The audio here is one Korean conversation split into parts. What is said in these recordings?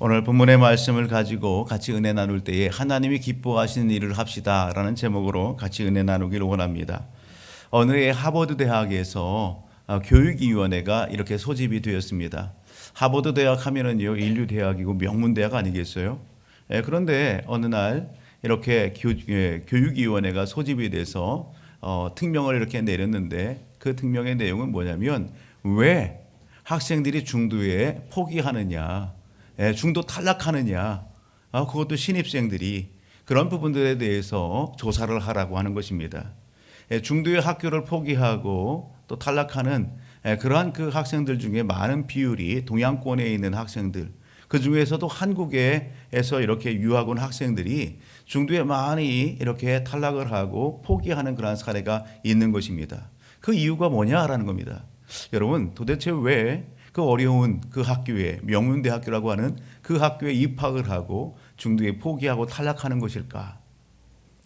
오늘 본문의 말씀을 가지고 같이 은혜 나눌 때에 하나님이 기뻐하시는 일을 합시다 라는 제목으로 같이 은혜 나누기를 원합니다. 어느 해 하버드 대학에서 교육위원회가 이렇게 소집이 되었습니다. 하버드 대학 하면은요 인류 대학이고 명문 대학 아니겠어요? 그런데 어느 날 이렇게 교육위원회가 소집이 돼서 특명을 이렇게 내렸는데 그 특명의 내용은 뭐냐면 왜 학생들이 중도에 포기하느냐, 중도 탈락하느냐, 그것도 신입생들이 그런 부분들에 대해서 조사를 하라고 하는 것입니다. 중도의 학교를 포기하고 또 탈락하는 그러한 그 학생들 중에 많은 비율이 동양권에 있는 학생들, 그 중에서도 한국에서 이렇게 유학 온 학생들이 중도에 많이 이렇게 탈락을 하고 포기하는 그러한 사례가 있는 것입니다. 그 이유가 뭐냐라는 겁니다. 여러분, 도대체 왜 그 어려운 그 학교에, 명문대학교라고 하는 그 학교에 입학을 하고 중도에 포기하고 탈락하는 것일까?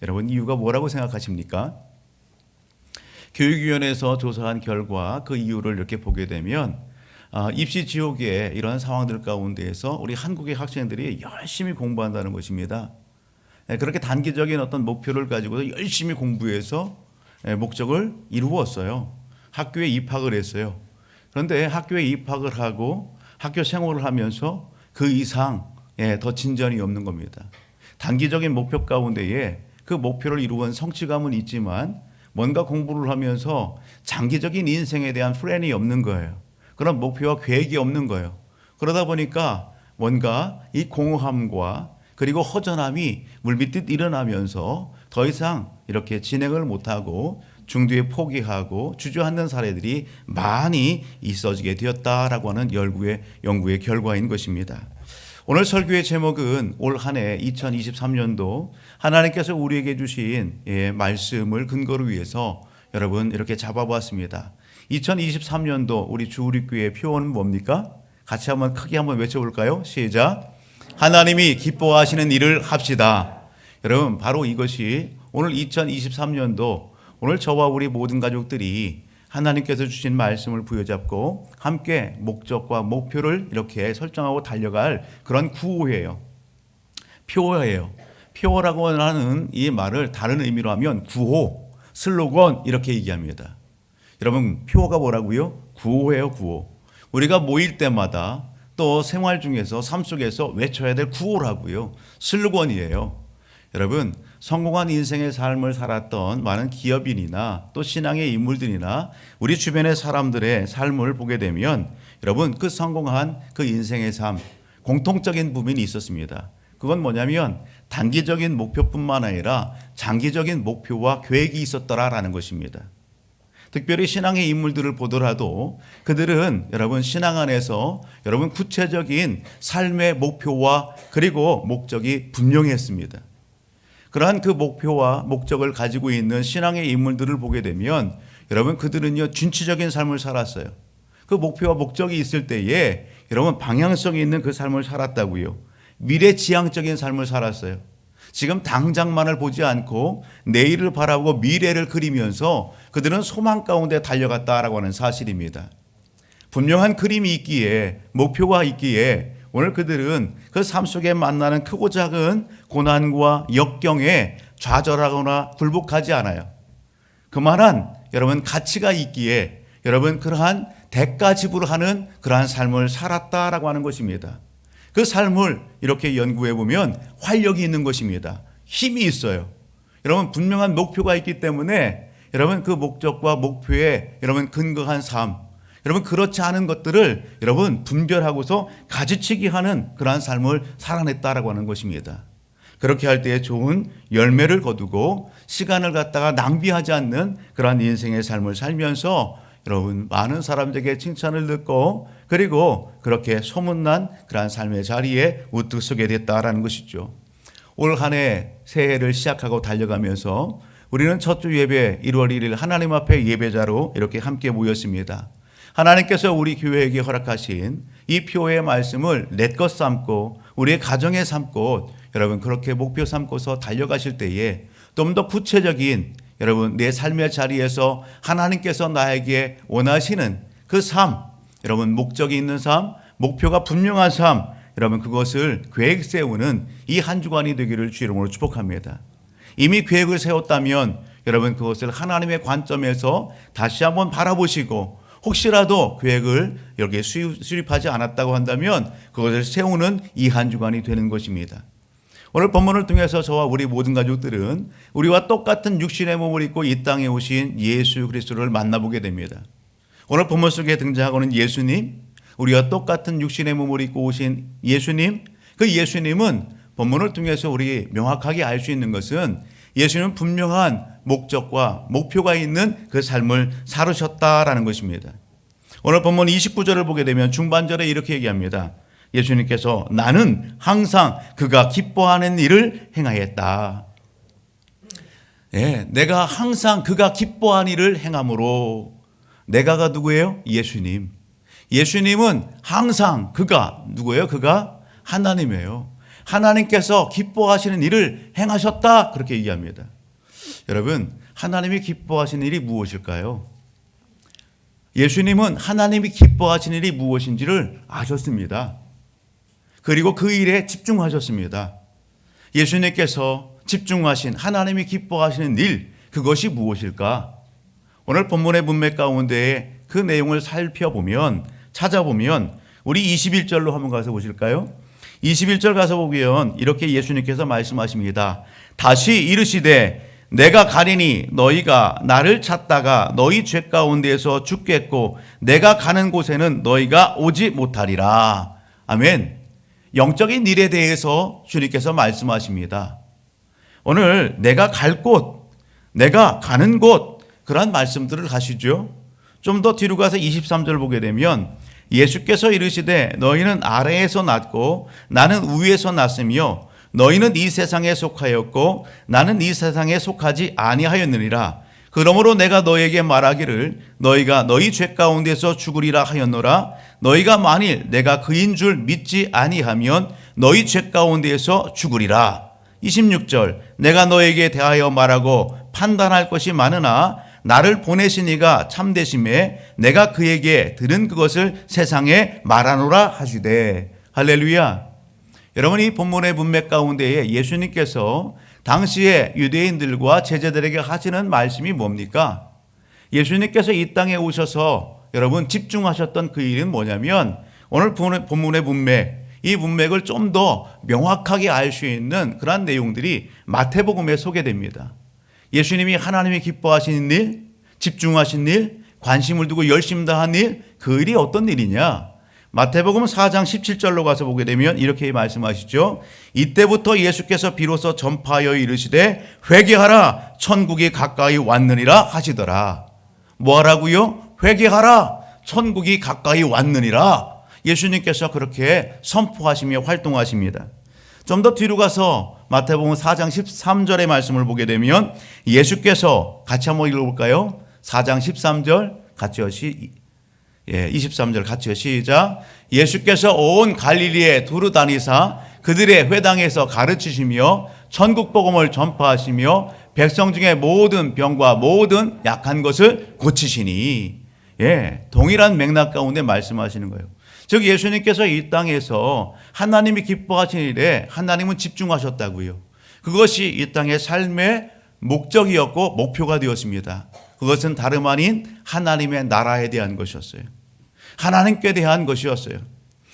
여러분, 이유가 뭐라고 생각하십니까? 교육위원회에서 조사한 결과 그 이유를 이렇게 보게 되면 입시 지옥의 이러한 상황들 가운데에서 우리 한국의 학생들이 열심히 공부한다는 것입니다. 그렇게 단기적인 어떤 목표를 가지고 열심히 공부해서 목적을 이루었어요. 학교에 입학을 했어요. 그런데 학교에 입학을 하고 학교 생활을 하면서 그 이상 더 진전이 없는 겁니다. 단기적인 목표 가운데에 그 목표를 이루은 성취감은 있지만 뭔가 공부를 하면서 장기적인 인생에 대한 플랜이 없는 거예요. 그런 목표와 계획이 없는 거예요. 그러다 보니까 뭔가 이 공허함과 그리고 허전함이 물밀듯 일어나면서 더 이상 이렇게 진행을 못하고 중도에 포기하고 주저앉는 사례들이 많이 있어지게 되었다라고 하는 연구의 결과인 것입니다. 오늘 설교의 제목은 올 한 해 2023년도 하나님께서 우리에게 주신 말씀을 근거로 위해서 여러분 이렇게 잡아봤습니다. 2023년도 우리 주우리교회의 표어는 뭡니까? 같이 한번 크게 한번 외쳐볼까요? 시작. 하나님이 기뻐하시는 일을 합시다. 여러분, 바로 이것이 오늘 2023년도 오늘 저와 우리 모든 가족들이 하나님께서 주신 말씀을 부여잡고 함께 목적과 목표를 이렇게 설정하고 달려갈 그런 구호예요. 표어예요. 표어라고 하는 이 말을 다른 의미로 하면 구호, 슬로건 이렇게 얘기합니다. 여러분, 표어가 뭐라고요? 구호예요, 구호. 우리가 모일 때마다 또 생활 중에서 삶 속에서 외쳐야 될 구호라고요. 슬로건이에요. 여러분, 성공한 인생의 삶을 살았던 많은 기업인이나 또 신앙의 인물들이나 우리 주변의 사람들의 삶을 보게 되면 여러분 그 성공한 그 인생의 삶 공통적인 부분이 있었습니다. 그건 뭐냐면 단기적인 목표뿐만 아니라 장기적인 목표와 계획이 있었더라라는 것입니다. 특별히 신앙의 인물들을 보더라도 그들은 여러분 신앙 안에서 여러분 구체적인 삶의 목표와 그리고 목적이 분명했습니다. 그러한 그 목표와 목적을 가지고 있는 신앙의 인물들을 보게 되면 여러분 그들은요 진취적인 삶을 살았어요. 그 목표와 목적이 있을 때에 여러분 방향성이 있는 그 삶을 살았다고요. 미래지향적인 삶을 살았어요. 지금 당장만을 보지 않고 내일을 바라보고 미래를 그리면서 그들은 소망 가운데 달려갔다라고 하는 사실입니다. 분명한 그림이 있기에 목표가 있기에 오늘 그들은 그 삶 속에 만나는 크고 작은 고난과 역경에 좌절하거나 굴복하지 않아요. 그만한 여러분 가치가 있기에 여러분 그러한 대가 지불하는 그러한 삶을 살았다라고 하는 것입니다. 그 삶을 이렇게 연구해 보면 활력이 있는 것입니다. 힘이 있어요. 여러분 분명한 목표가 있기 때문에 여러분 그 목적과 목표에 여러분 근거한 삶 여러분 그렇지 않은 것들을 여러분 분별하고서 가지치기 하는 그러한 삶을 살아냈다라고 하는 것입니다. 그렇게 할 때에 좋은 열매를 거두고 시간을 갖다가 낭비하지 않는 그러한 인생의 삶을 살면서 여러분 많은 사람들에게 칭찬을 듣고 그리고 그렇게 소문난 그러한 삶의 자리에 우뚝 서게 됐다라는 것이죠. 올 한 해 새해를 시작하고 달려가면서 우리는 첫 주 예배 1월 1일 하나님 앞에 예배자로 이렇게 함께 모였습니다. 하나님께서 우리 교회에게 허락하신 이 표의 말씀을 내 것 삼고 우리의 가정에 삼고 여러분 그렇게 목표 삼고서 달려가실 때에 좀 더 구체적인 여러분 내 삶의 자리에서 하나님께서 나에게 원하시는 그 삶 여러분 목적이 있는 삶 목표가 분명한 삶 여러분 그것을 계획 세우는 이 한 주간이 되기를 주 이름으로 축복합니다. 이미 계획을 세웠다면 여러분 그것을 하나님의 관점에서 다시 한번 바라보시고 혹시라도 계획을 여기에 수립하지 않았다고 한다면 그것을 세우는 이 한 주간이 되는 것입니다. 오늘 본문을 통해서 저와 우리 모든 가족들은 우리와 똑같은 육신의 몸을 입고 이 땅에 오신 예수 그리스도를 만나보게 됩니다. 오늘 본문 속에 등장하고는 예수님, 우리와 똑같은 육신의 몸을 입고 오신 예수님, 그 예수님은 본문을 통해서 우리 명확하게 알 수 있는 것은 예수님은 분명한 목적과 목표가 있는 그 삶을 살으셨다라는 것입니다. 오늘 본문 29절을 보게 되면 중반절에 이렇게 얘기합니다. 예수님께서 나는 항상 그가 기뻐하는 일을 행하였다. 예, 내가 항상 그가 기뻐하는 일을 행함으로 내가가 누구예요? 예수님. 예수님은 항상 그가 누구예요? 그가 하나님이에요. 하나님께서 기뻐하시는 일을 행하셨다 그렇게 얘기합니다. 여러분 하나님이 기뻐하시는 일이 무엇일까요? 예수님은 하나님이 기뻐하시는 일이 무엇인지를 아셨습니다. 그리고 그 일에 집중하셨습니다. 예수님께서 집중하신 하나님이 기뻐하시는 일 그것이 무엇일까? 오늘 본문의 문맥 가운데 그 내용을 살펴보면 찾아보면 우리 21절로 한번 가서 보실까요? 21절 가서 보면 이렇게 예수님께서 말씀하십니다. 다시 이르시되 내가 가리니 너희가 나를 찾다가 너희 죄 가운데에서 죽겠고 내가 가는 곳에는 너희가 오지 못하리라. 아멘. 영적인 일에 대해서 주님께서 말씀하십니다. 오늘 내가 갈 곳, 내가 가는 곳 그런 말씀들을 하시죠. 좀 더 뒤로 가서 23절 보게 되면 예수께서 이르시되 너희는 아래에서 났고 나는 위에서 났으며 너희는 이 세상에 속하였고 나는 이 세상에 속하지 아니하였느니라. 그러므로 내가 너희에게 말하기를 너희가 너희 죄 가운데서 죽으리라 하였노라. 너희가 만일 내가 그인 줄 믿지 아니하면 너희 죄 가운데에서 죽으리라. 26절 내가 너에게 대하여 말하고 판단할 것이 많으나 나를 보내신 이가 참되심에 내가 그에게 들은 그것을 세상에 말하노라 하시되. 할렐루야. 여러분 이 본문의 문맥 가운데에 예수님께서 당시에 유대인들과 제자들에게 하시는 말씀이 뭡니까? 예수님께서 이 땅에 오셔서 여러분 집중하셨던 그 일은 뭐냐면 오늘 본문의 문맥 이 문맥을 좀 더 명확하게 알 수 있는 그런 내용들이 마태복음에 소개됩니다. 예수님이 하나님이 기뻐하시는 일, 집중하신 일, 관심을 두고 열심 다한 일, 그 일이 어떤 일이냐? 마태복음 4장 17절로 가서 보게 되면 이렇게 말씀하시죠. 이때부터 예수께서 비로소 전파하여 이르시되 회개하라 천국이 가까이 왔느니라 하시더라. 뭐하라고요? 회개하라 천국이 가까이 왔느니라. 예수님께서 그렇게 선포하시며 활동하십니다. 좀 더 뒤로 가서 마태복음 4장 13절의 말씀을 보게 되면 예수께서 같이 한번 읽어볼까요? 4장 13절 같이요. 23절 같이요. 시작. 예수께서 온 갈릴리에 두루 다니사 그들의 회당에서 가르치시며 천국 복음을 전파하시며 백성 중에 모든 병과 모든 약한 것을 고치시니. 동일한 맥락 가운데 말씀하시는 거예요. 즉 예수님께서 이 땅에서 하나님이 기뻐하시는 일에 하나님은 집중하셨다고요. 그것이 이 땅의 삶의 목적이었고 목표가 되었습니다. 그것은 다름 아닌 하나님의 나라에 대한 것이었어요. 하나님께 대한 것이었어요.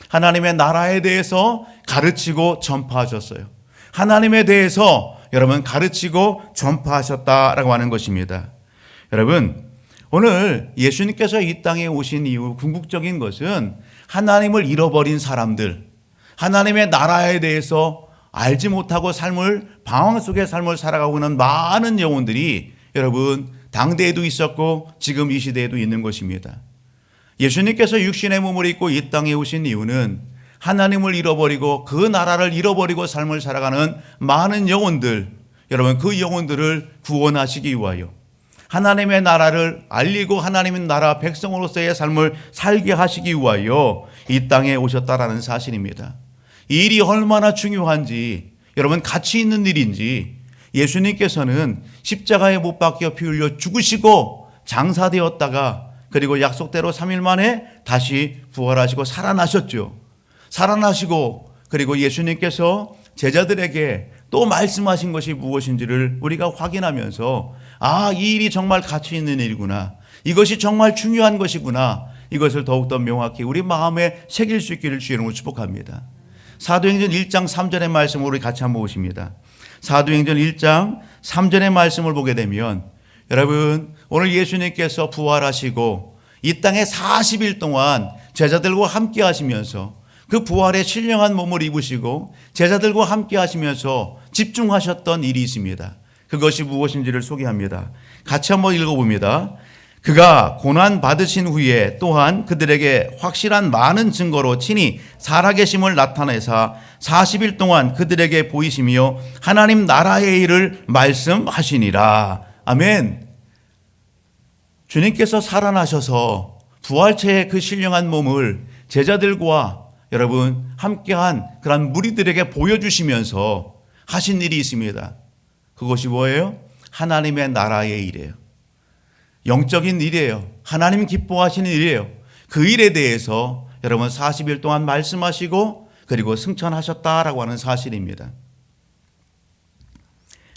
하나님의 나라에 대해서 가르치고 전파하셨어요. 하나님에 대해서 여러분 가르치고 전파하셨다라고 하는 것입니다. 여러분 오늘 예수님께서 이 땅에 오신 이유 궁극적인 것은 하나님을 잃어버린 사람들, 하나님의 나라에 대해서 알지 못하고 방황 속의 삶을 살아가고 있는 많은 영혼들이 여러분 당대에도 있었고 지금 이 시대에도 있는 것입니다. 예수님께서 육신의 몸을 입고 이 땅에 오신 이유는 하나님을 잃어버리고 그 나라를 잃어버리고 삶을 살아가는 많은 영혼들, 여러분 그 영혼들을 구원하시기 위하여 하나님의 나라를 알리고 하나님의 나라 백성으로서의 삶을 살게 하시기 위하여 이 땅에 오셨다라는 사실입니다. 이 일이 얼마나 중요한지 여러분 가치 있는 일인지 예수님께서는 십자가에 못 박혀 피 흘려 죽으시고 장사되었다가 그리고 약속대로 3일 만에 다시 부활하시고 살아나셨죠. 살아나시고 그리고 예수님께서 제자들에게 또 말씀하신 것이 무엇인지를 우리가 확인하면서 이 일이 정말 가치 있는 일이구나. 이것이 정말 중요한 것이구나. 이것을 더욱더 명확히 우리 마음에 새길 수 있기를 주의 이름으로 축복합니다. 사도행전 1장 3절의 말씀을 우리 같이 한번 보십니다. 사도행전 1장 3절의 말씀을 보게 되면 여러분 오늘 예수님께서 부활하시고 이 땅에 40일 동안 제자들과 함께 하시면서 그 부활의 신령한 몸을 입으시고 제자들과 함께 하시면서 집중하셨던 일이 있습니다. 그것이 무엇인지를 소개합니다. 같이 한번 읽어봅니다. 그가 고난 받으신 후에 또한 그들에게 확실한 많은 증거로 친히 살아계심을 나타내사 40일 동안 그들에게 보이시며 하나님 나라의 일을 말씀하시니라. 아멘. 주님께서 살아나셔서 부활체의 그 신령한 몸을 제자들과 여러분 함께한 그런 무리들에게 보여주시면서 하신 일이 있습니다. 그것이 뭐예요? 하나님의 나라의 일이에요. 영적인 일이에요. 하나님 기뻐하시는 일이에요. 그 일에 대해서 여러분 40일 동안 말씀하시고 그리고 승천하셨다라고 하는 사실입니다.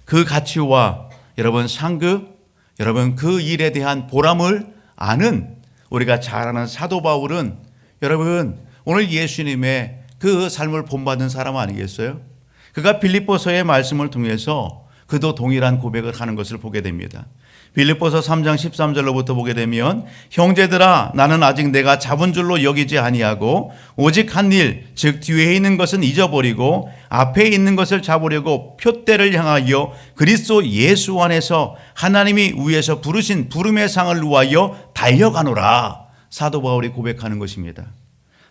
그 가치와 여러분 상급, 여러분 그 일에 대한 보람을 아는 우리가 잘 아는 사도 바울은 여러분 오늘 예수님의 그 삶을 본받은 사람 아니겠어요? 그가 빌립보서의 말씀을 통해서 그도 동일한 고백을 하는 것을 보게 됩니다. 빌립보서 3장 13절로부터 보게 되면 형제들아 나는 아직 내가 잡은 줄로 여기지 아니하고 오직 한 일 즉 뒤에 있는 것은 잊어버리고 앞에 있는 것을 잡으려고 표대를 향하여 그리스도 예수 안에서 하나님이 위에서 부르신 부름의 상을 위하여 달려가노라. 사도 바울이 고백하는 것입니다.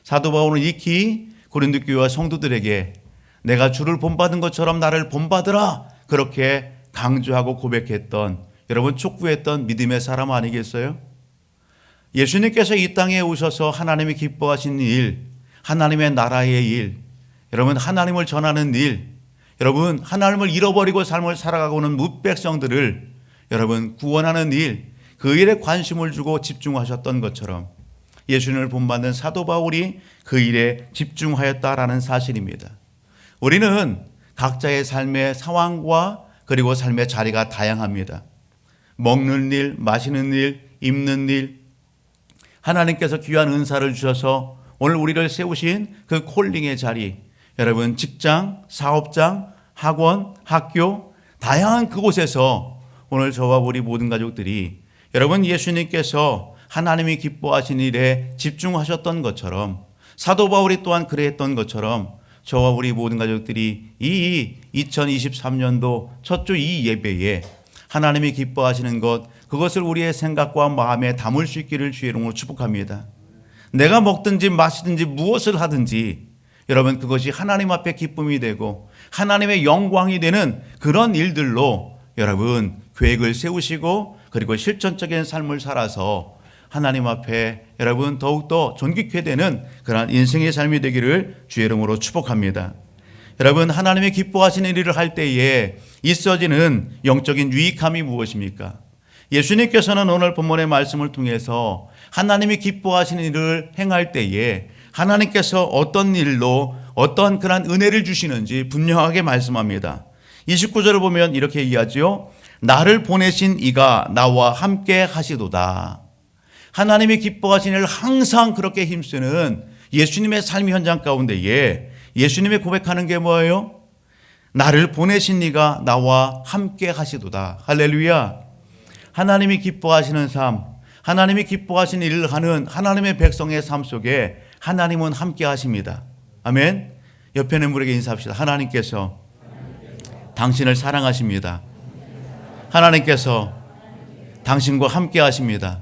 사도 바울은 익히 고린도 교회와 성도들에게 내가 주를 본받은 것처럼 나를 본받으라 그렇게 강조하고 고백했던 여러분 촉구했던 믿음의 사람 아니겠어요? 예수님께서 이 땅에 오셔서 하나님이 기뻐하신 일, 하나님의 나라의 일, 여러분 하나님을 전하는 일, 여러분 하나님을 잃어버리고 삶을 살아가고는 뭇백성들을 여러분 구원하는 일, 그 일에 관심을 주고 집중하셨던 것처럼 예수님을 본받는 사도 바울이 그 일에 집중하였다라는 사실입니다. 우리는 각자의 삶의 상황과 그리고 삶의 자리가 다양합니다. 먹는 일, 마시는 일, 입는 일, 하나님께서 귀한 은사를 주셔서 오늘 우리를 세우신 그 콜링의 자리, 여러분 직장, 사업장, 학원, 학교, 다양한 그곳에서 오늘 저와 우리 모든 가족들이 여러분 예수님께서 하나님이 기뻐하신 일에 집중하셨던 것처럼 사도 바울이 또한 그랬던 것처럼 저와 우리 모든 가족들이 이 2023년도 첫 주 이 예배에 하나님이 기뻐하시는 것, 그것을 우리의 생각과 마음에 담을 수 있기를 주의 이름으로 축복합니다. 내가 먹든지 마시든지 무엇을 하든지 여러분 그것이 하나님 앞에 기쁨이 되고 하나님의 영광이 되는 그런 일들로 여러분 계획을 세우시고 그리고 실천적인 삶을 살아서 하나님 앞에 여러분 더욱더 존귀케 되는 그런 인생의 삶이 되기를 주의 이름으로 축복합니다. 여러분 하나님이 기뻐하시는 일을 할 때에 있어지는 영적인 유익함이 무엇입니까? 예수님께서는 오늘 본문의 말씀을 통해서 하나님이 기뻐하시는 일을 행할 때에 하나님께서 어떤 일로 어떤 그런 은혜를 주시는지 분명하게 말씀합니다. 29절을 보면 이렇게 얘기하죠. 나를 보내신 이가 나와 함께 하시도다. 하나님이 기뻐하시는 일을 항상 그렇게 힘쓰는 예수님의 삶 현장 가운데에 예수님이 고백하는 게 뭐예요? 나를 보내신 이가 나와 함께 하시도다. 할렐루야. 하나님이 기뻐하시는 삶, 하나님이 기뻐하시는 일을 하는 하나님의 백성의 삶 속에 하나님은 함께 하십니다. 아멘. 옆에 있는 분에게 인사합시다. 하나님께서 당신을 사랑하십니다. 하나님께서 당신과 함께 하십니다.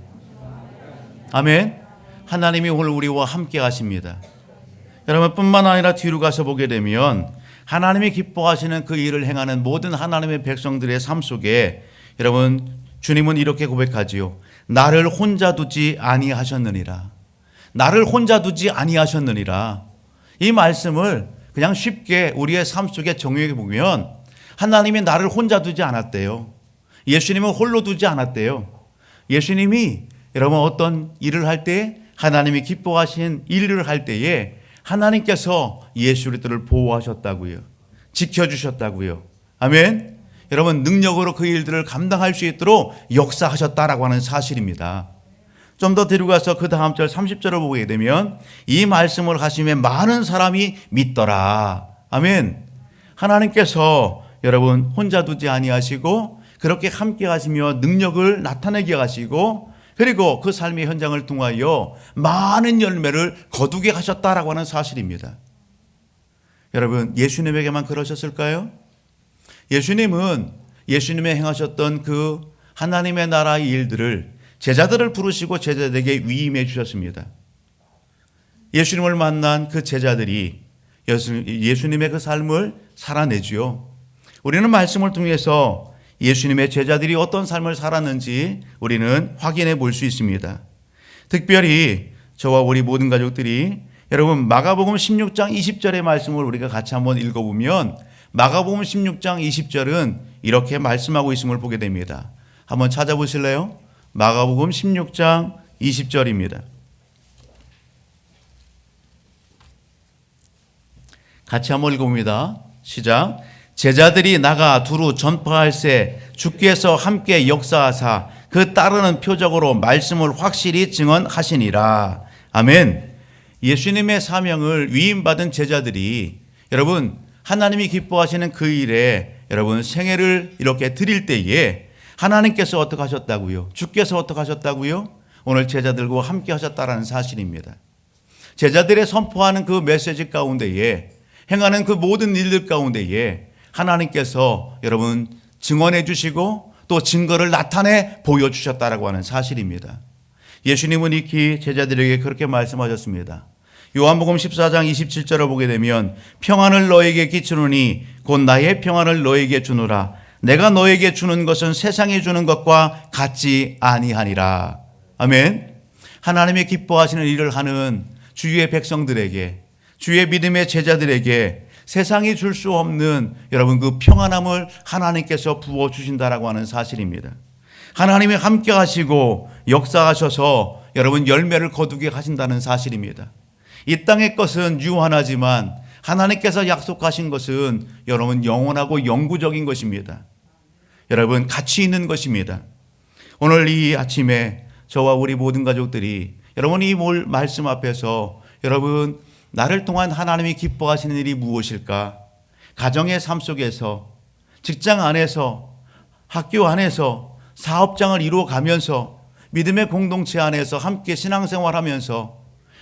아멘. 하나님이 오늘 우리와 함께 하십니다. 여러분 뿐만 아니라 뒤로 가서 보게 되면 하나님이 기뻐하시는 그 일을 행하는 모든 하나님의 백성들의 삶 속에 여러분 주님은 이렇게 고백하지요. 나를 혼자 두지 아니하셨느니라. 나를 혼자 두지 아니하셨느니라. 이 말씀을 그냥 쉽게 우리의 삶 속에 정의해 보면 하나님이 나를 혼자 두지 않았대요. 예수님은 홀로 두지 않았대요. 예수님이 여러분 어떤 일을 할 때 하나님이 기뻐하신 일을 할 때에 하나님께서 예수 그리스도를 보호하셨다고요. 지켜주셨다고요. 아멘. 여러분, 능력으로 그 일들을 감당할 수 있도록 역사하셨다라고 하는 사실입니다. 좀 더 데려가서 그 다음 절 30절을 보게 되면 이 말씀을 하시며 많은 사람이 믿더라. 아멘. 하나님께서 여러분 혼자 두지 아니하시고 그렇게 함께 하시며 능력을 나타내게 하시고 그리고 그 삶의 현장을 통하여 많은 열매를 거두게 하셨다라고 하는 사실입니다. 여러분, 예수님에게만 그러셨을까요? 예수님은 예수님의 행하셨던 그 하나님의 나라의 일들을 제자들을 부르시고 제자들에게 위임해 주셨습니다. 예수님을 만난 그 제자들이 예수님의 그 삶을 살아내지요. 우리는 말씀을 통해서 예수님의 제자들이 어떤 삶을 살았는지 우리는 확인해 볼 수 있습니다. 특별히 저와 우리 모든 가족들이 여러분 마가복음 16장 20절의 말씀을 우리가 같이 한번 읽어보면 마가복음 16장 20절은 이렇게 말씀하고 있음을 보게 됩니다. 한번 찾아보실래요? 마가복음 16장 20절입니다. 같이 한번 읽어봅니다. 시작. 제자들이 나가 두루 전파할세 주께서 함께 역사하사 그 따르는 표적으로 말씀을 확실히 증언하시니라. 아멘. 예수님의 사명을 위임받은 제자들이 여러분 하나님이 기뻐하시는 그 일에 여러분 생애를 이렇게 드릴 때에 하나님께서 어떻게 하셨다고요? 주께서 어떻게 하셨다고요? 오늘 제자들과 함께 하셨다라는 사실입니다. 제자들의 선포하는 그 메시지 가운데에 행하는 그 모든 일들 가운데에 하나님께서 여러분 증언해 주시고 또 증거를 나타내 보여주셨다라고 하는 사실입니다. 예수님은 익히 제자들에게 그렇게 말씀하셨습니다. 요한복음 14장 27절을 보게 되면 평안을 너에게 끼치노니 곧 나의 평안을 너에게 주노라. 내가 너에게 주는 것은 세상에 주는 것과 같지 아니하니라. 아멘. 하나님의 기뻐하시는 일을 하는 주의 백성들에게 주의 믿음의 제자들에게 세상이 줄 수 없는 여러분 그 평안함을 하나님께서 부어주신다라고 하는 사실입니다. 하나님이 함께 하시고 역사하셔서 여러분 열매를 거두게 하신다는 사실입니다. 이 땅의 것은 유한하지만 하나님께서 약속하신 것은 여러분 영원하고 영구적인 것입니다. 여러분 가치 있는 것입니다. 오늘 이 아침에 저와 우리 모든 가족들이 여러분 이 말씀 앞에서 여러분 나를 통한 하나님이 기뻐하시는 일이 무엇일까? 가정의 삶 속에서 직장 안에서 학교 안에서 사업장을 이루어가면서 믿음의 공동체 안에서 함께 신앙생활하면서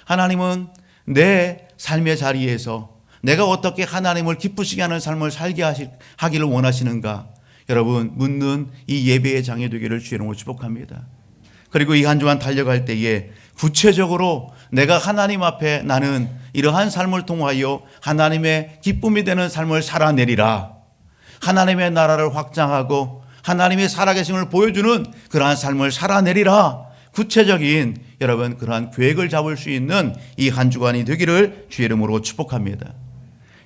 하나님은 내 삶의 자리에서 내가 어떻게 하나님을 기쁘시게 하는 삶을 살게 하기를 원하시는가? 여러분 묻는 이 예배의 장이 되기를 주의 이름으로 축복합니다. 그리고 이 한 주간 달려갈 때에 구체적으로 내가 하나님 앞에 나는 이러한 삶을 통하여 하나님의 기쁨이 되는 삶을 살아내리라. 하나님의 나라를 확장하고 하나님의 살아계심을 보여주는 그러한 삶을 살아내리라. 구체적인 여러분 그러한 계획을 잡을 수 있는 이 한 주간이 되기를 주의 이름으로 축복합니다.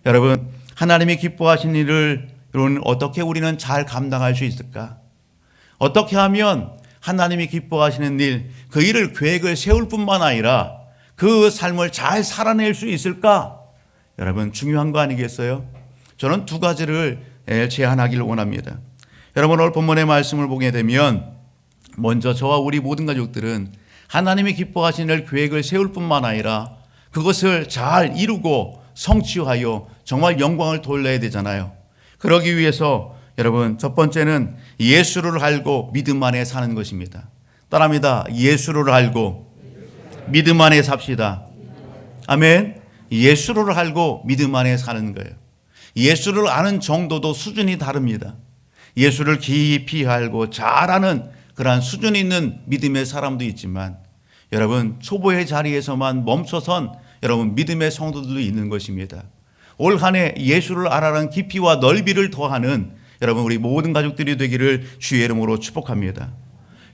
여러분 하나님이 기뻐하신 일을 여러분 어떻게 우리는 잘 감당할 수 있을까? 어떻게 하면 하나님이 기뻐하시는 일, 그 일을 계획을 세울 뿐만 아니라 그 삶을 잘 살아낼 수 있을까? 여러분 중요한 거 아니겠어요? 저는 두 가지를 제안하기를 원합니다. 여러분 오늘 본문의 말씀을 보게 되면 먼저 저와 우리 모든 가족들은 하나님이 기뻐하시는 일 계획을 세울 뿐만 아니라 그것을 잘 이루고 성취하여 정말 영광을 돌려야 되잖아요. 그러기 위해서 여러분 첫 번째는 예수를 알고 믿음 안에 사는 것입니다. 따라합니다. 예수를 알고 믿음 안에 삽시다. 아멘. 예수를 알고 믿음 안에 사는 거예요. 예수를 아는 정도도 수준이 다릅니다. 예수를 깊이 알고 잘 아는 그러한 수준이 있는 믿음의 사람도 있지만 여러분 초보의 자리에서만 멈춰선 여러분 믿음의 성도들도 있는 것입니다. 올 한 해 예수를 알아라는 깊이와 넓이를 더하는 여러분 우리 모든 가족들이 되기를 주의 이름으로 축복합니다.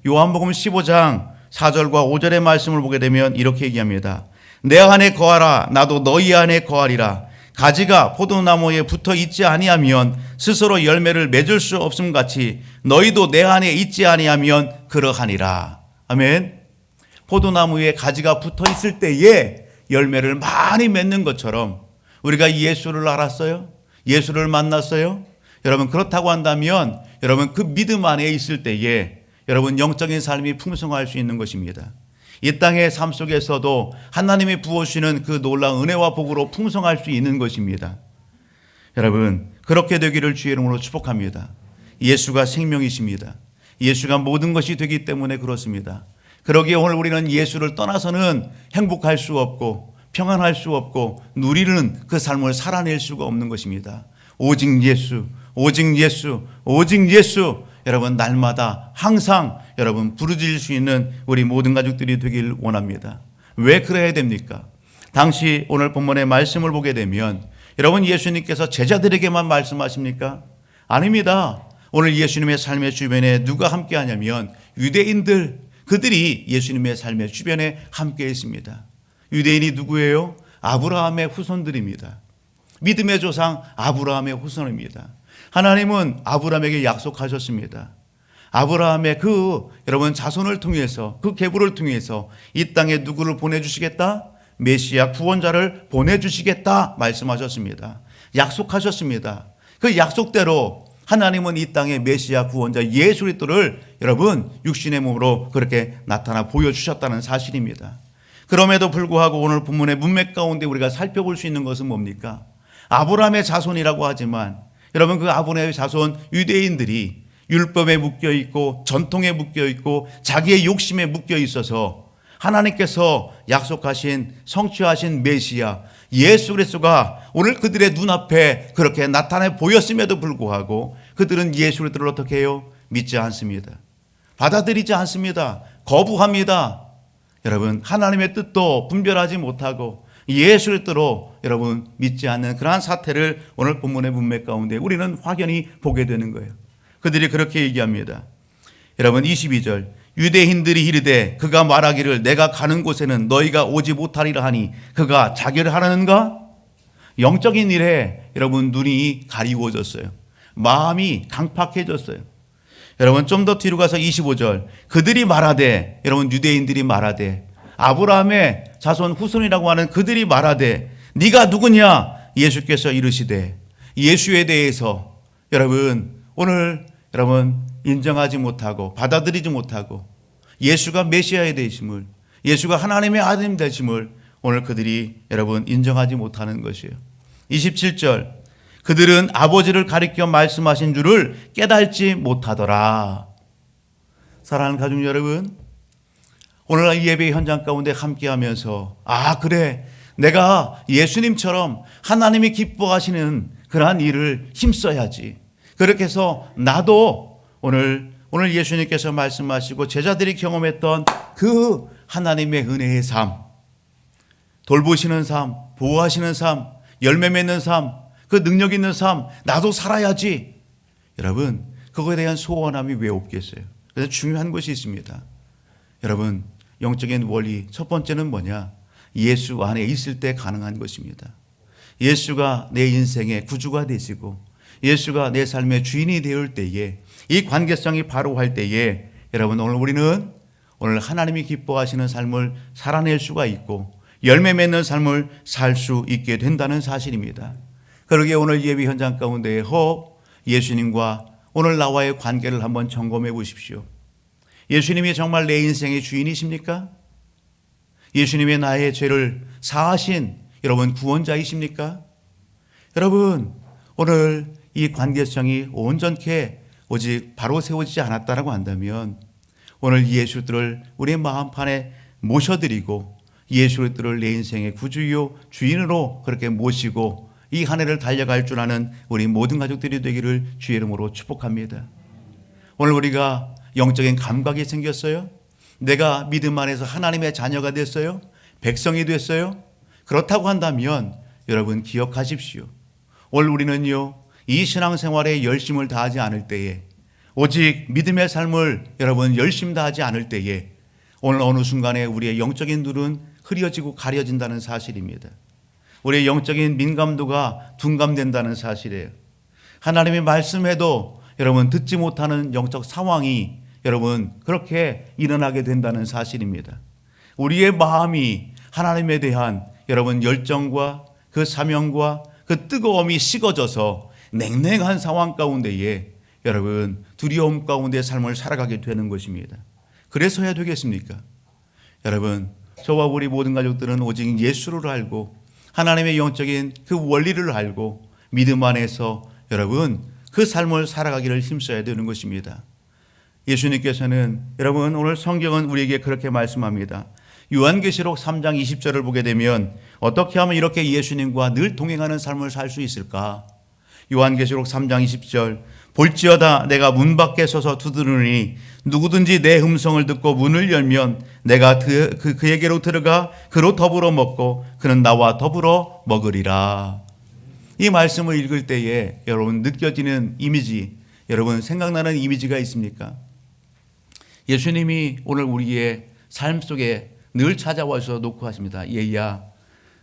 요한복음 15장 4절과 5절의 말씀을 보게 되면 이렇게 얘기합니다. 내 안에 거하라 나도 너희 안에 거하리라. 가지가 포도나무에 붙어 있지 아니하면 스스로 열매를 맺을 수 없음 같이 너희도 내 안에 있지 아니하면 그러하니라. 아멘. 포도나무에 가지가 붙어 있을 때에 열매를 많이 맺는 것처럼 우리가 예수를 알았어요? 예수를 만났어요? 여러분 그렇다고 한다면 여러분 그 믿음 안에 있을 때에 여러분 영적인 삶이 풍성할 수 있는 것입니다. 이 땅의 삶 속에서도 하나님이 부어주시는 그 놀라운 은혜와 복으로 풍성할 수 있는 것입니다. 여러분 그렇게 되기를 주의 이름으로 축복합니다. 예수가 생명이십니다. 예수가 모든 것이 되기 때문에 그렇습니다. 그러기에 오늘 우리는 예수를 떠나서는 행복할 수 없고 평안할 수 없고 누리는 그 삶을 살아낼 수가 없는 것입니다. 오직 예수, 오직 예수, 오직 예수. 여러분 날마다 항상 여러분 부르짖을 수 있는 우리 모든 가족들이 되길 원합니다. 왜 그래야 됩니까? 당시 오늘 본문의 말씀을 보게 되면 여러분 예수님께서 제자들에게만 말씀하십니까? 아닙니다. 오늘 예수님의 삶의 주변에 누가 함께 하냐면 유대인들, 그들이 예수님의 삶의 주변에 함께 있습니다. 유대인이 누구예요? 아브라함의 후손들입니다. 믿음의 조상 아브라함의 후손입니다. 하나님은 아브라함에게 약속하셨습니다. 아브라함의 여러분 자손을 통해서 그 계보를 통해서 이 땅에 누구를 보내주시겠다? 메시아 구원자를 보내주시겠다 말씀하셨습니다. 약속하셨습니다. 그 약속대로 하나님은 이 땅에 메시아 구원자 예수 그리스도를 여러분 육신의 몸으로 그렇게 나타나 보여주셨다는 사실입니다. 그럼에도 불구하고 오늘 본문의 문맥 가운데 우리가 살펴볼 수 있는 것은 뭡니까? 아브라함의 자손이라고 하지만 여러분 그 아브라함의 자손 유대인들이 율법에 묶여 있고 전통에 묶여 있고 자기의 욕심에 묶여 있어서 하나님께서 약속하신 성취하신 메시아 예수 그리스도가 오늘 그들의 눈앞에 그렇게 나타내 보였음에도 불구하고 그들은 예수 그리스도를 어떻게 해요? 믿지 않습니다. 받아들이지 않습니다. 거부합니다. 여러분 하나님의 뜻도 분별하지 못하고 예수 그리스도로 여러분 믿지 않는 그러한 사태를 오늘 본문의 문맥 가운데 우리는 확연히 보게 되는 거예요. 그들이 그렇게 얘기합니다. 여러분 22절 유대인들이 이르되 그가 말하기를 내가 가는 곳에는 너희가 오지 못하리라 하니 그가 자결을 하라는가? 영적인 일에 여러분 눈이 가리워졌어요. 마음이 강팍해졌어요. 여러분 좀 더 뒤로 가서 25절 그들이 말하되 여러분 유대인들이 말하되 아브라함의 자손 후손이라고 하는 그들이 말하되 네가 누구냐? 예수께서 이르시되 예수에 대해서 여러분 오늘 여러분 인정하지 못하고 받아들이지 못하고 예수가 메시아의 되심을 예수가 하나님의 아들님 되심을 오늘 그들이 여러분 인정하지 못하는 것이에요. 27절 그들은 아버지를 가리켜 말씀하신 줄을 깨닫지 못하더라. 사랑하는 가족 여러분 오늘 이 예배 현장 가운데 함께하면서 그래 내가 예수님처럼 하나님이 기뻐하시는 그러한 일을 힘써야지. 그렇게 해서 나도 오늘 예수님께서 말씀하시고 제자들이 경험했던 그 하나님의 은혜의 삶, 돌보시는 삶, 보호하시는 삶, 열매 맺는 삶, 그 능력 있는 삶 나도 살아야지. 여러분 그거에 대한 소원함이 왜 없겠어요? 그래서 중요한 것이 있습니다. 여러분 영적인 원리 첫 번째는 뭐냐? 예수 안에 있을 때 가능한 것입니다. 예수가 내 인생의 구주가 되시고 예수가 내 삶의 주인이 되올 때에 이 관계성이 바로 할 때에 여러분 오늘 우리는 오늘 하나님이 기뻐하시는 삶을 살아낼 수가 있고 열매 맺는 삶을 살 수 있게 된다는 사실입니다. 그러기에 오늘 예배 현장 가운데 예수님과 오늘 나와의 관계를 한번 점검해 보십시오. 예수님이 정말 내 인생의 주인이십니까? 예수님이 나의 죄를 사하신 여러분 구원자이십니까? 여러분 오늘 이 관계성이 온전케 오직 바로 세워지지 않았다라고 한다면 오늘 예수들을 우리의 마음판에 모셔드리고 예수들을 내 인생의 구주요 주인으로 그렇게 모시고 이 한 해를 달려갈 줄 아는 우리 모든 가족들이 되기를 주의 이름으로 축복합니다. 오늘 우리가 영적인 감각이 생겼어요? 내가 믿음 안에서 하나님의 자녀가 됐어요? 백성이 됐어요? 그렇다고 한다면 여러분 기억하십시오. 오늘 우리는요 이 신앙생활에 열심을 다하지 않을 때에 오직 믿음의 삶을 여러분 열심 다하지 않을 때에 오늘 어느 순간에 우리의 영적인 눈은 흐려지고 가려진다는 사실입니다. 우리의 영적인 민감도가 둔감된다는 사실이에요. 하나님의 말씀에도 여러분 듣지 못하는 영적 상황이 여러분 그렇게 일어나게 된다는 사실입니다. 우리의 마음이 하나님에 대한 여러분 열정과 그 사명과 그 뜨거움이 식어져서 냉랭한 상황 가운데에 여러분 두려움 가운데 삶을 살아가게 되는 것입니다. 그래서 해야 되겠습니까? 여러분 저와 우리 모든 가족들은 오직 예수를 알고 하나님의 영적인 그 원리를 알고 믿음 안에서 여러분 그 삶을 살아가기를 힘써야 되는 것입니다. 예수님께서는 여러분 오늘 성경은 우리에게 그렇게 말씀합니다. 요한계시록 3장 20절을 보게 되면 어떻게 하면 이렇게 예수님과 늘 동행하는 삶을 살 수 있을까? 요한계시록 3장 20절 볼지어다 내가 문 밖에 서서 두드리니 누구든지 내 음성을 듣고 문을 열면 내가 그에게로 들어가 그로 더불어 먹고 그는 나와 더불어 먹으리라. 이 말씀을 읽을 때에 여러분 느껴지는 이미지, 여러분 생각나는 이미지가 있습니까? 예수님이 오늘 우리의 삶 속에 늘 찾아와서 놓고 하십니다. 얘야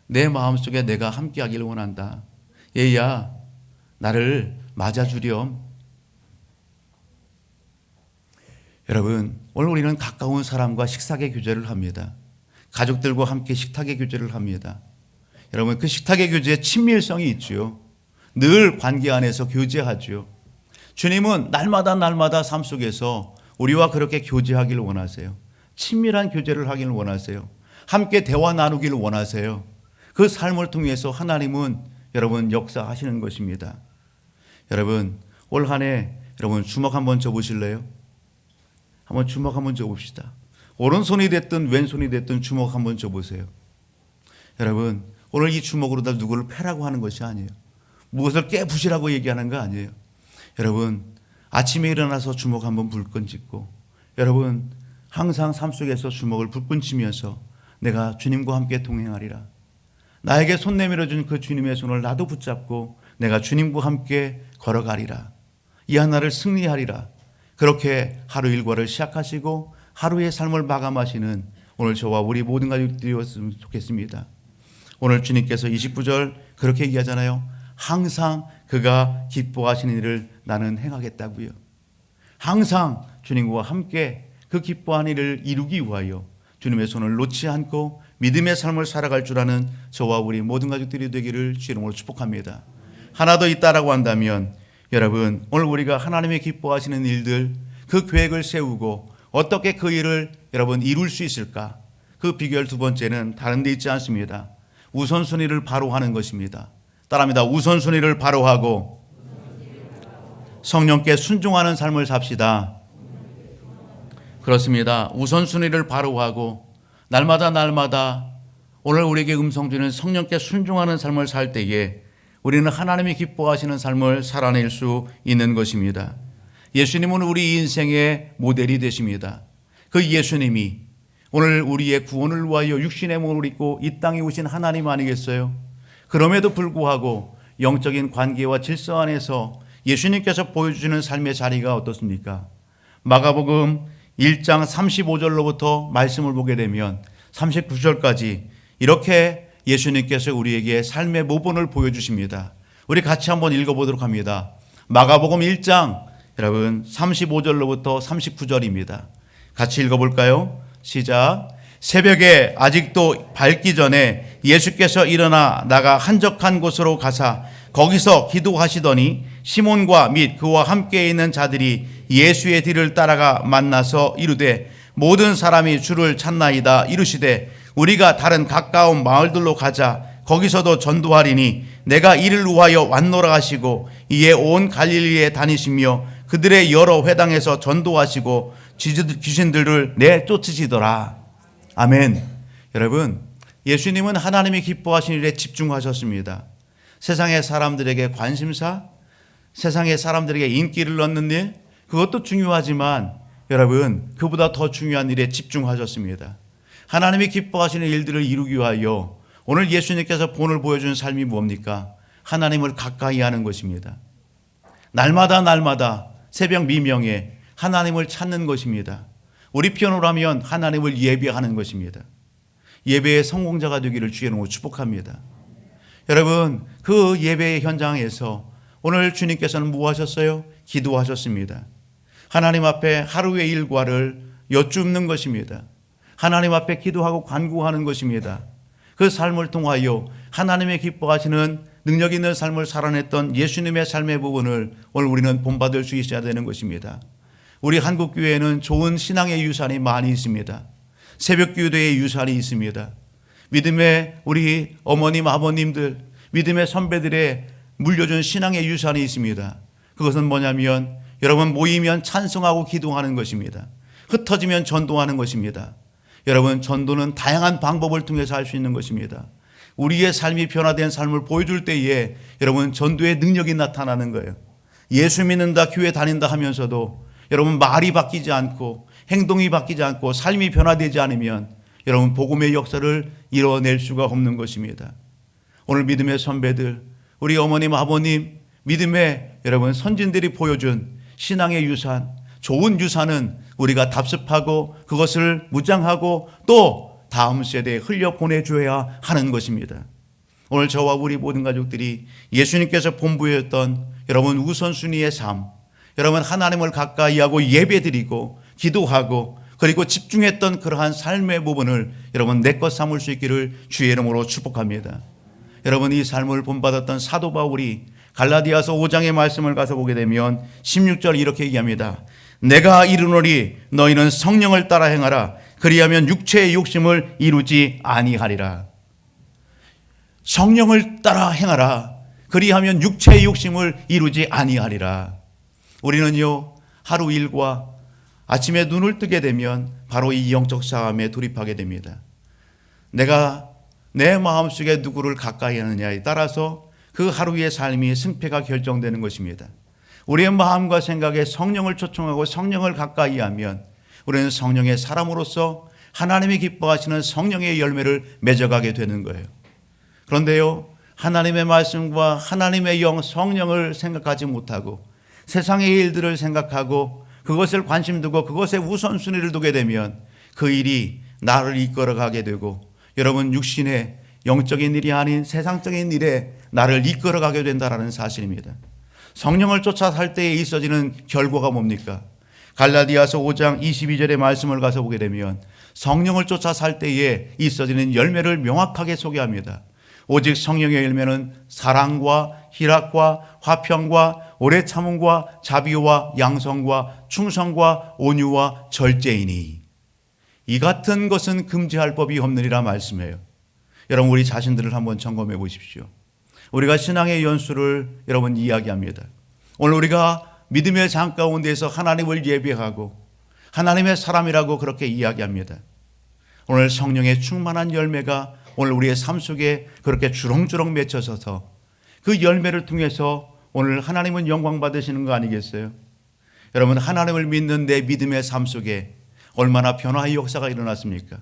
내 마음속에 내가 함께하기를 원한다. 얘야 나를 맞아주렴. 여러분 오늘 우리는 가까운 사람과 식탁의 교제를 합니다. 가족들과 함께 식탁의 교제를 합니다. 여러분 그 식탁의 교제에 친밀성이 있죠. 늘 관계 안에서 교제하죠. 주님은 날마다 삶 속에서 우리와 그렇게 교제하기를 원하세요. 친밀한 교제를 하기를 원하세요. 함께 대화 나누기를 원하세요. 그 삶을 통해서 하나님은 여러분 역사하시는 것입니다. 여러분 올 한 해 여러분 주먹 한번 져보실래요? 한번 주먹 한번 져봅시다. 오른손이 됐든 왼손이 됐든 주먹 한번 져보세요. 여러분 오늘 이 주먹으로 다 누구를 패라고 하는 것이 아니에요. 무엇을 깨부시라고 얘기하는 거 아니에요. 여러분 아침에 일어나서 주먹 한번 불끈 짚고 여러분 항상 삶 속에서 주먹을 불끈 치면서 내가 주님과 함께 동행하리라. 나에게 손 내밀어 준 그 주님의 손을 나도 붙잡고 내가 주님과 함께 걸어가리라. 이 하나를 승리하리라. 그렇게 하루 일과를 시작하시고 하루의 삶을 마감하시는 오늘 저와 우리 모든 가족들이었으면 좋겠습니다. 오늘 주님께서 29절 그렇게 얘기하잖아요. 항상 그가 기뻐하시는 일을 나는 행하겠다고요. 항상 주님과 함께 그 기뻐하는 일을 이루기 위하여 주님의 손을 놓지 않고 믿음의 삶을 살아갈 줄 아는 저와 우리 모든 가족들이 되기를 주의 이름으로 축복합니다. 하나 더 있다라고 한다면 여러분 오늘 우리가 하나님의 기뻐하시는 일들 그 계획을 세우고 어떻게 그 일을 여러분 이룰 수 있을까? 그 비결 두 번째는 다른 데 있지 않습니다. 우선순위를 바로 하는 것입니다. 따라합니다. 우선순위를 바로 하고 성령께 순종하는 삶을 삽시다. 그렇습니다. 우선순위를 바로 하고 날마다 오늘 우리에게 음성 주는 성령께 순종하는 삶을 살 때에 우리는 하나님이 기뻐하시는 삶을 살아낼 수 있는 것입니다. 예수님은 우리 인생의 모델이 되십니다. 그 예수님이 오늘 우리의 구원을 위하여 육신의 몸을 입고 이 땅에 오신 하나님 아니겠어요? 그럼에도 불구하고 영적인 관계와 질서 안에서 예수님께서 보여주시는 삶의 자리가 어떻습니까? 마가복음 1장 35절로부터 말씀을 보게 되면 39절까지 이렇게 예수님께서 우리에게 삶의 모본을 보여주십니다. 우리 같이 한번 읽어보도록 합니다. 마가복음 1장 여러분 35절로부터 39절입니다. 같이 읽어볼까요? 시작. 새벽에 아직도 밝기 전에 예수께서 일어나 나가 한적한 곳으로 가사 거기서 기도하시더니 시몬과 및 그와 함께 있는 자들이 예수의 뒤를 따라가 만나서 이르되 모든 사람이 주를 찾나이다. 이르시되 우리가 다른 가까운 마을들로 가자. 거기서도 전도하리니 내가 이를 위하여 왔노라 하시고 이에 온 갈릴리에 다니시며 그들의 여러 회당에서 전도하시고 귀신들을 내쫓으시더라. 아멘. 여러분 예수님은 하나님이 기뻐하신 일에 집중하셨습니다. 세상의 사람들에게 관심사, 세상의 사람들에게 인기를 얻는 일, 그것도 중요하지만 여러분 그보다 더 중요한 일에 집중하셨습니다. 하나님이 기뻐하시는 일들을 이루기 위하여 오늘 예수님께서 본을 보여준 삶이 뭡니까? 하나님을 가까이 하는 것입니다. 날마다 새벽 미명에 하나님을 찾는 것입니다. 우리 편으로 하면 하나님을 예배하는 것입니다. 예배의 성공자가 되기를 주의 이름으로 축복합니다. 여러분 그 예배의 현장에서 오늘 주님께서는 뭐 하셨어요? 기도하셨습니다. 하나님 앞에 하루의 일과를 여쭙는 것입니다. 하나님 앞에 기도하고 간구하는 것입니다. 그 삶을 통하여 하나님의 기뻐하시는 능력 있는 삶을 살아냈던 예수님의 삶의 부분을 오늘 우리는 본받을 수 있어야 되는 것입니다. 우리 한국교회에는 좋은 신앙의 유산이 많이 있습니다. 새벽기도의 유산이 있습니다. 믿음의 우리 어머님, 아버님들, 믿음의 선배들의 물려준 신앙의 유산이 있습니다. 그것은 뭐냐면 여러분 모이면 찬송하고 기도하는 것입니다. 흩어지면 전도하는 것입니다. 여러분 전도는 다양한 방법을 통해서 할 수 있는 것입니다. 우리의 삶이 변화된 삶을 보여줄 때에 여러분 전도의 능력이 나타나는 거예요. 예수 믿는다, 교회 다닌다 하면서도 여러분 말이 바뀌지 않고 행동이 바뀌지 않고 삶이 변화되지 않으면 여러분 복음의 역사를 이뤄낼 수가 없는 것입니다. 오늘 믿음의 선배들, 우리 어머님, 아버님, 믿음의 여러분 선진들이 보여준 신앙의 유산, 좋은 유산은 우리가 답습하고 그것을 무장하고 또 다음 세대에 흘려보내줘야 하는 것입니다. 오늘 저와 우리 모든 가족들이 예수님께서 본부였던 여러분 우선순위의 삶, 여러분 하나님을 가까이 하고 예배드리고 기도하고 그리고 집중했던 그러한 삶의 부분을 여러분 내 것 삼을 수 있기를 주의 이름으로 축복합니다. 여러분 이 삶을 본받았던 사도 바울이 갈라디아서 5장의 말씀을 가서 보게 되면 16절 이렇게 얘기합니다. 내가 이르노니 너희는 성령을 따라 행하라. 그리하면 육체의 욕심을 이루지 아니하리라. 성령을 따라 행하라. 그리하면 육체의 욕심을 이루지 아니하리라. 우리는요 하루 일과 아침에 눈을 뜨게 되면 바로 이 영적 싸움에 돌입하게 됩니다. 내가 내 마음속에 누구를 가까이 하느냐에 따라서 그 하루의 삶이 승패가 결정되는 것입니다. 우리의 마음과 생각에 성령을 초청하고 성령을 가까이 하면 우리는 성령의 사람으로서 하나님이 기뻐하시는 성령의 열매를 맺어가게 되는 거예요. 그런데요 하나님의 말씀과 하나님의 영 성령을 생각하지 못하고 세상의 일들을 생각하고 그것을 관심 두고 그것에 우선순위를 두게 되면 그 일이 나를 이끌어가게 되고 여러분 육신의 영적인 일이 아닌 세상적인 일에 나를 이끌어가게 된다는 사실입니다. 성령을 쫓아 살 때에 있어지는 결과가 뭡니까? 갈라디아서 5장 22절의 말씀을 가서 보게 되면 성령을 쫓아 살 때에 있어지는 열매를 명확하게 소개합니다. 오직 성령의 열매는 사랑과 희락과 화평과 오래 참음과 자비와 양성과 충성과 온유와 절제이니 이 같은 것은 금지할 법이 없느니라 말씀해요. 여러분 우리 자신들을 한번 점검해 보십시오. 우리가 신앙의 연수를 여러분 이야기합니다. 오늘 우리가 믿음의 장 가운데서 하나님을 예배하고 하나님의 사람이라고 그렇게 이야기합니다. 오늘 성령의 충만한 열매가 오늘 우리의 삶 속에 그렇게 주렁주렁 맺혀져서 그 열매를 통해서 오늘 하나님은 영광 받으시는 거 아니겠어요? 여러분 하나님을 믿는 내 믿음의 삶 속에 얼마나 변화의 역사가 일어났습니까?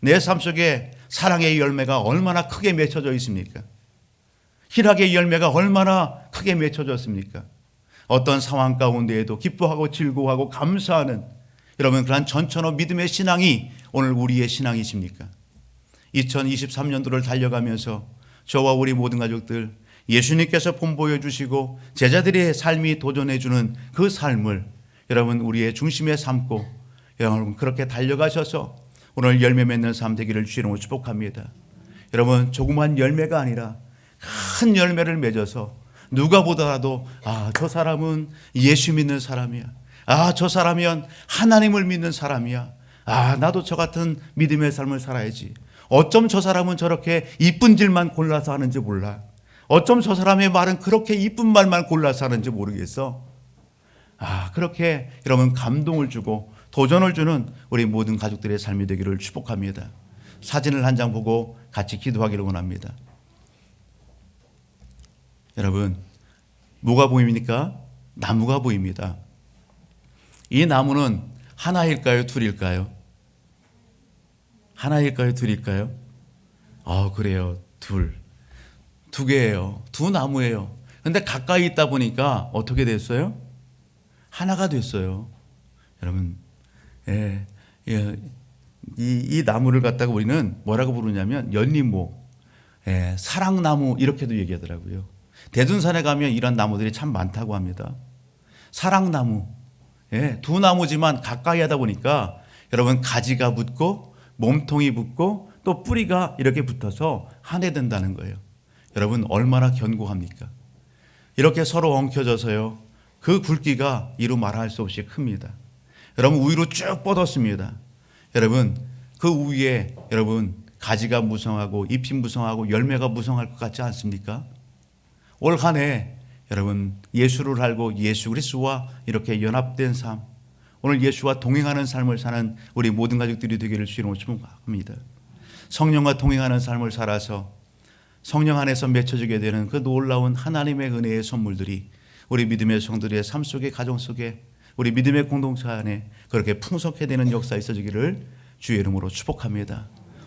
내 삶 속에 사랑의 열매가 얼마나 크게 맺혀져 있습니까? 희락의 열매가 얼마나 크게 맺혀졌습니까? 어떤 상황 가운데에도 기뻐하고 즐거워하고 감사하는 여러분 그러한 전천후 믿음의 신앙이 오늘 우리의 신앙이십니까? 2023년도를 달려가면서 저와 우리 모든 가족들 예수님께서 본보여 주시고 제자들의 삶이 도전해 주는 그 삶을 여러분 우리의 중심에 삼고 여러분 그렇게 달려가셔서 오늘 열매 맺는 삶 되기를 주님으로 축복합니다. 여러분 조그만 열매가 아니라 큰 열매를 맺어서 누가 보더라도 저 사람은 예수 믿는 사람이야. 저 사람이면 하나님을 믿는 사람이야. 나도 저 같은 믿음의 삶을 살아야지. 어쩜 저 사람은 저렇게 이쁜 질만 골라서 하는지 몰라. 어쩜 저 사람의 말은 그렇게 이쁜 말만 골라서 하는지 모르겠어. 그렇게 여러분 감동을 주고 도전을 주는 우리 모든 가족들의 삶이 되기를 축복합니다. 사진을 한 장 보고 같이 기도하기를 원합니다. 여러분 뭐가 보입니까? 나무가 보입니다. 이 나무는 하나일까요? 둘일까요? 하나일까요? 둘일까요? 그래요. 두 개예요. 두 나무예요. 그런데 가까이 있다 보니까 어떻게 됐어요? 하나가 됐어요. 여러분 이 나무를 갖다가 우리는 뭐라고 부르냐면 연림목, 사랑나무 이렇게도 얘기하더라고요. 대둔산에 가면 이런 나무들이 참 많다고 합니다. 사랑나무, 두 나무지만 가까이 하다 보니까 여러분 가지가 붙고 몸통이 붙고 또 뿌리가 이렇게 붙어서 한 해 된다는 거예요. 여러분 얼마나 견고합니까? 이렇게 서로 엉켜져서요. 그 굵기가 이루 말할 수 없이 큽니다. 여러분 위로 쭉 뻗었습니다. 여러분 그 위에 여러분 가지가 무성하고 잎이 무성하고 열매가 무성할 것 같지 않습니까? 올 한 해 여러분 예수를 알고 예수 그리스도와 이렇게 연합된 삶, 오늘 예수와 동행하는 삶을 사는 우리 모든 가족들이 되기를 주님으로 축복합니다. 성령과 동행하는 삶을 살아서 성령 안에서 맺혀지게 되는 그 놀라운 하나님의 은혜의 선물들이 우리 믿음의 성도들의 삶 속에, 가정 속에, 우리 믿음의 공동체 안에 그렇게 풍성하게 되는 역사 있어지기를 주의 이름으로 축복합니다.